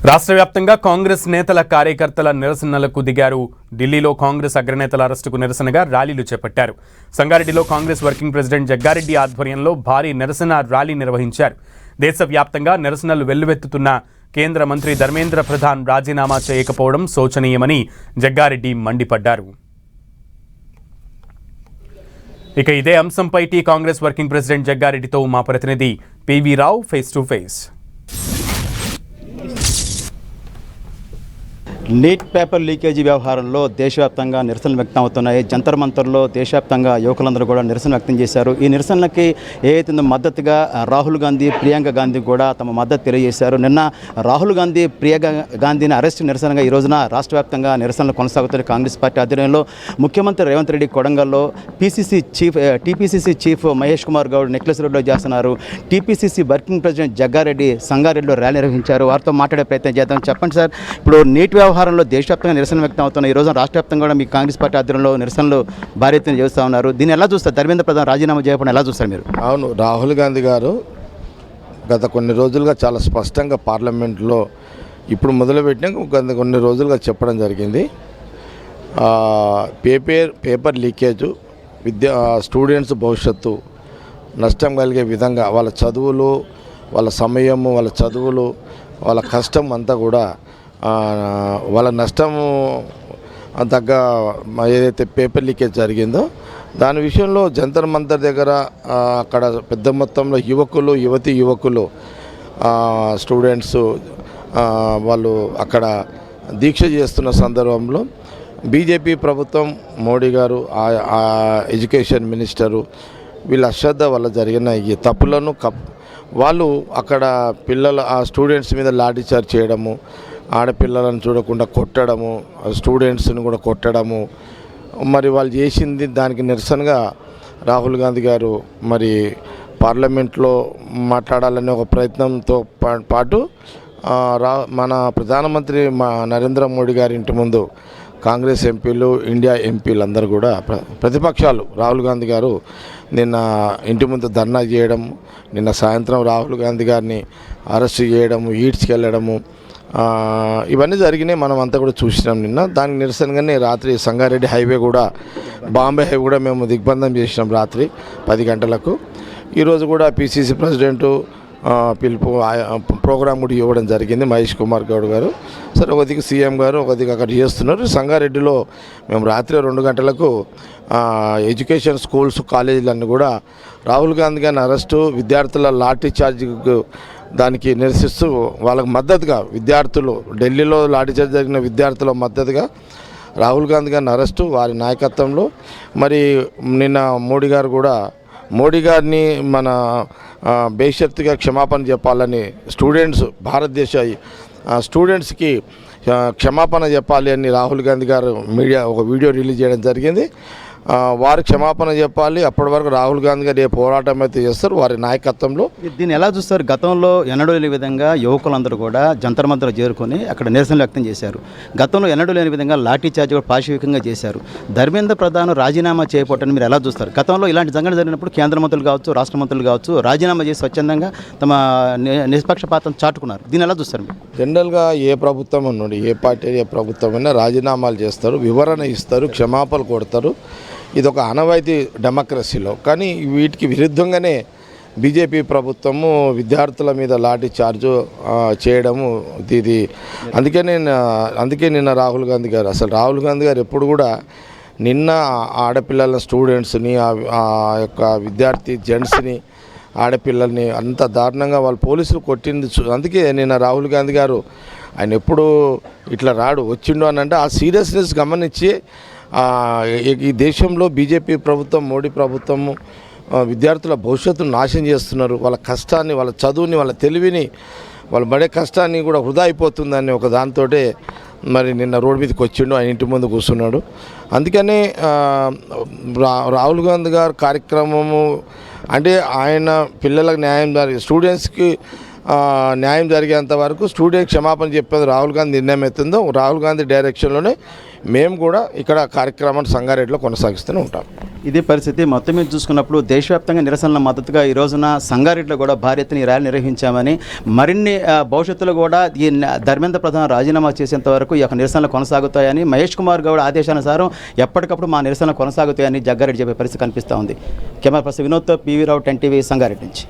రాష్ట్ర వ్యాప్తంగా కాంగ్రెస్ నేతల కార్యకర్తల నిరసనలకు దిగారు. ఢిల్లీలో కాంగ్రెస్ అగ్రనేతల అరెస్టుకు నిరసనగా ర్యాలీలు చేపట్టారు. సంగారెడ్డిలో కాంగ్రెస్ వర్కింగ్ ప్రెసిడెంట్ జగ్గారెడ్డి ఆధ్వర్యంలో భారీ నిరసన ర్యాలీ నిర్వహించారు. దేశవ్యాప్తంగా నిరసనలు వెల్లువెత్తుతున్న కేంద్ర మంత్రి ధర్మేంద్ర ప్రధాన్ రాజీనామా చేయకపోవడం శోచనీయమని జగ్గారెడ్డి మండిపడ్డారు. ఇక ఇదే అంశంపై కాంగ్రెస్ వర్కింగ్ ప్రెసిడెంట్ జగ్గారెడ్డితో మా ప్రతినిధి PV Rao face to face. Neat paper leakage వ్యవహారంలో దేశవ్యాప్తంగా నిరసనలు వ్యక్తం అవుతున్నాయి. జంతర్ మంతర్లో దేశవ్యాప్తంగా యువకులందరూ కూడా నిరసన వ్యక్తం చేశారు. ఈ నిరసనలకి ఏదైతే మద్దతుగా రాహుల్ గాంధీ, ప్రియాంక గాంధీ కూడా తమ మద్దతు తెలియజేశారు. నిన్న రాహుల్ గాంధీ, ప్రియాంక గాంధీని అరెస్ట్ నిరసనగా ఈ రోజున రాష్ట్ర వ్యాప్తంగా నిరసనలు కొనసాగుతున్నాయి. కాంగ్రెస్ పార్టీ ఆధ్వర్యంలో ముఖ్యమంత్రి రేవంత్ రెడ్డి కొడంగల్లో TPCC chief Mahesh Kumar Goud necklace రోడ్లో చేస్తున్నారు. టీపీసీసీ వర్కింగ్ ప్రెసిడెంట్ జగ్గారెడ్డి సంగారెడ్డిలో ర్యాలీ నిర్వహించారు. వారితో మాట్లాడే ప్రయత్నం చేద్దాం. చెప్పండి సార్, ఇప్పుడు నీట్ వ్యవహారంలో దేశవ్యాప్తంగా నిరసన వ్యక్తం అవుతున్నాయి. ఈ రోజు రాష్ట్ర వ్యాప్తంగా కూడా మీ కాంగ్రెస్ పార్టీ ఆధ్వర్యంలో నిరసనలు భారీ ఎత్తున చేస్తూ ఉన్నారు. దీన్ని ఎలా చూస్తారు? ధర్మేంద్ర ప్రధాన్ రాజీనామా చేయకుండా ఎలా చూస్తారు మీరు? అవును, రాహుల్ గాంధీ గారు గత కొన్ని రోజులుగా చాలా స్పష్టంగా పార్లమెంట్లో ఇప్పుడు మొదలుపెట్టిన కొన్ని రోజులుగా చెప్పడం జరిగింది. పేపర్ లీకేజు స్టూడెంట్స్ భవిష్యత్తు నష్టం కలిగే విధంగా వాళ్ళ చదువులు, వాళ్ళ సమయము, వాళ్ళ చదువులు, వాళ్ళ కష్టం అంతా కూడా వాళ్ళ నష్టము తగ్గ ఏదైతే పేపర్ లీకేజ్ జరిగిందో దాని విషయంలో జంతర్ మంతర్ దగ్గర అక్కడ పెద్ద మొత్తంలో యువకులు స్టూడెంట్స్ వాళ్ళు అక్కడ దీక్ష చేస్తున్న సందర్భంలో బీజేపీ ప్రభుత్వం, మోడీ గారు, ఎడ్యుకేషన్ మినిస్టరు వీళ్ళ అశ్రద్ధ వల్ల జరిగిన ఈ తప్పులను వాళ్ళు అక్కడ ఆ స్టూడెంట్స్ మీద లాఠీచార్జ్ చేయడము, ఆడపిల్లలను చూడకుండా కొట్టడము, స్టూడెంట్స్ని కూడా కొట్టడము, మరి వాళ్ళు చేసింది దానికి నిరసనగా రాహుల్ గాంధీ గారు మరి పార్లమెంట్లో మాట్లాడాలనే ఒక ప్రయత్నంతో పాటు మన ప్రధానమంత్రి నరేంద్ర మోడీ గారి ఇంటి ముందు కాంగ్రెస్ ఎంపీలు, ఇండియా ఎంపీలు అందరూ కూడా ప్రతిపక్షాలు రాహుల్ గాంధీ గారు నిన్న ఇంటి ముందు ధర్నా చేయడం, నిన్న సాయంత్రం రాహుల్ గాంధీ గారిని అరెస్ట్ చేయడము, ఈడ్చుకెళ్ళడము ఇవన్నీ జరిగినాయి. మనం అంతా కూడా చూసినాం నిన్న. దానికి నిరసనగానే రాత్రి సంగారెడ్డి హైవే కూడా, బాంబే హైవే కూడా మేము దిగ్బంధం చేసినాం రాత్రి 10 గంటలకు. ఈరోజు కూడా పీసీసీ ప్రెసిడెంటు పిలుపు ప్రోగ్రాం కూడా ఇవ్వడం జరిగింది మహేష్ కుమార్ గౌడ్ గారు. సరే, ఒకదికి సీఎం గారు, ఒకదికి అక్కడ చేస్తున్నారు. సంగారెడ్డిలో మేము రాత్రి 2 గంటలకు ఎడ్యుకేషన్ స్కూల్స్, కాలేజీలన్నీ కూడా రాహుల్ గాంధీ గారిని అరెస్టు, విద్యార్థుల లాఠీ చార్జ్ దానికి నిరసిస్తూ వాళ్ళకు మద్దతుగా విద్యార్థులు, ఢిల్లీలో లాఠీచార్జ్ జరిగిన విద్యార్థుల మద్దతుగా రాహుల్ గాంధీ గారిని అరెస్టు, వారి నాయకత్వంలో మరి నిన్న మోడీ గారిని మన బేషరతుగా క్షమాపణ చెప్పాలని భారతదేశ స్టూడెంట్స్కి క్షమాపణ చెప్పాలి అని రాహుల్ గాంధీ గారు ఒక వీడియో రిలీజ్ చేయడం జరిగింది. వారు క్షమాపణ చెప్పాలి. అప్పటి వరకు రాహుల్ గాంధీ గారు ఏ పోరాటం అయితే చేస్తారు వారి నాయకత్వంలో. దీన్ని ఎలా చూస్తారు? గతంలో ఎన్నడూ లేని విధంగా యువకులందరూ కూడా జంతర్ మంతర్ చేరుకొని అక్కడ నిరసన వ్యక్తం చేశారు. గతంలో ఎన్నడూ లేని విధంగా లాఠీ చార్జ్ కూడా పాశవికంగా చేశారు. ధర్మేంద్ర ప్రధాన్ రాజీనామా చేయకపోవటాన్ని మీరు ఎలా చూస్తారు? గతంలో ఇలాంటి సంఘటన జరిగినప్పుడు కేంద్ర మంత్రులు కావచ్చు, రాష్ట్ర మంత్రులు కావచ్చు రాజీనామా చేసి స్వచ్ఛందంగా తమ నిష్పక్షపాతం చాటుకున్నారు. దీన్ని ఎలా చూస్తారు మీరు? జనరల్గా ఏ ప్రభుత్వం ఉన్నది, ఏ పార్టీ, ఏ ప్రభుత్వం అయినా రాజీనామాలు చేస్తారు, వివరణ ఇస్తారు, క్షమాపణలు కొడతారు. ఇది ఒక ఆనవాయితీ డెమోక్రసీలో. కానీ వీటికి విరుద్ధంగానే బీజేపీ ప్రభుత్వము విద్యార్థుల మీద లాఠీ చార్జు చేయడము ఇది. అందుకే నిన్న రాహుల్ గాంధీ గారు ఎప్పుడు కూడా నిన్న ఆడపిల్లల స్టూడెంట్స్ని, ఆ యొక్క విద్యార్థి జెంట్స్ని, ఆడపిల్లల్ని అంత దారుణంగా వాళ్ళు పోలీసులు కొట్టింది. అందుకే నిన్న రాహుల్ గాంధీ గారు ఆయన ఎప్పుడు ఇట్లా వచ్చిండు అని అంటే ఆ సీరియస్నెస్ గమనించి ఈ దేశంలో బీజేపీ ప్రభుత్వం, మోడీ ప్రభుత్వము విద్యార్థుల భవిష్యత్తును నాశనం చేస్తున్నారు. వాళ్ళ కష్టాన్ని, వాళ్ళ చదువుని, వాళ్ళ తెలివిని, వాళ్ళ పడే కష్టాన్ని కూడా వృధా అయిపోతుందని ఒక దాంతో మరి నిన్న రోడ్డు మీదకి వచ్చిండు, ఆయన ఇంటి ముందు కూర్చున్నాడు. అందుకనే రాహుల్ గాంధీ గారు కార్యక్రమము అంటే ఆయన పిల్లలకు న్యాయం స్టూడెంట్స్కి న్యాయం జరిగేంత వరకు స్టూడెంట్ క్షమాపణ చెప్పేది రాహుల్ గాంధీ నిర్ణయం అవుతుందో రాహుల్ గాంధీ డైరెక్షన్లోనే మేము కూడా ఇక్కడ కార్యక్రమాన్ని సంగారెడ్డిలో కొనసాగిస్తూనే ఉంటాం. ఇదే పరిస్థితి మొత్తం మీద చూసుకున్నప్పుడు దేశవ్యాప్తంగా నిరసనల మద్దతుగా ఈ రోజున సంగారెడ్డిలో కూడా భారీ ఎత్తున ఈ ర్యాలీ నిర్వహించామని, మరిన్ని భవిష్యత్తులో కూడా ఈ ధర్మేంద్ర ప్రధాన్ రాజీనామా చేసేంత వరకు ఈ యొక్క నిరసనలు కొనసాగుతాయని, మహేష్ కుమార్ గౌడ్ ఆదేశానుసారం ఎప్పటికప్పుడు మా నిరసనలు కొనసాగుతాయని జగ్గారెడ్డి చెప్పే పరిస్థితి కనిపిస్తూ ఉంది. కెమెరా పర్సన్ వినోద్తో పివి రావు, 10 టీవీ, సంగారెడ్డి నుంచి.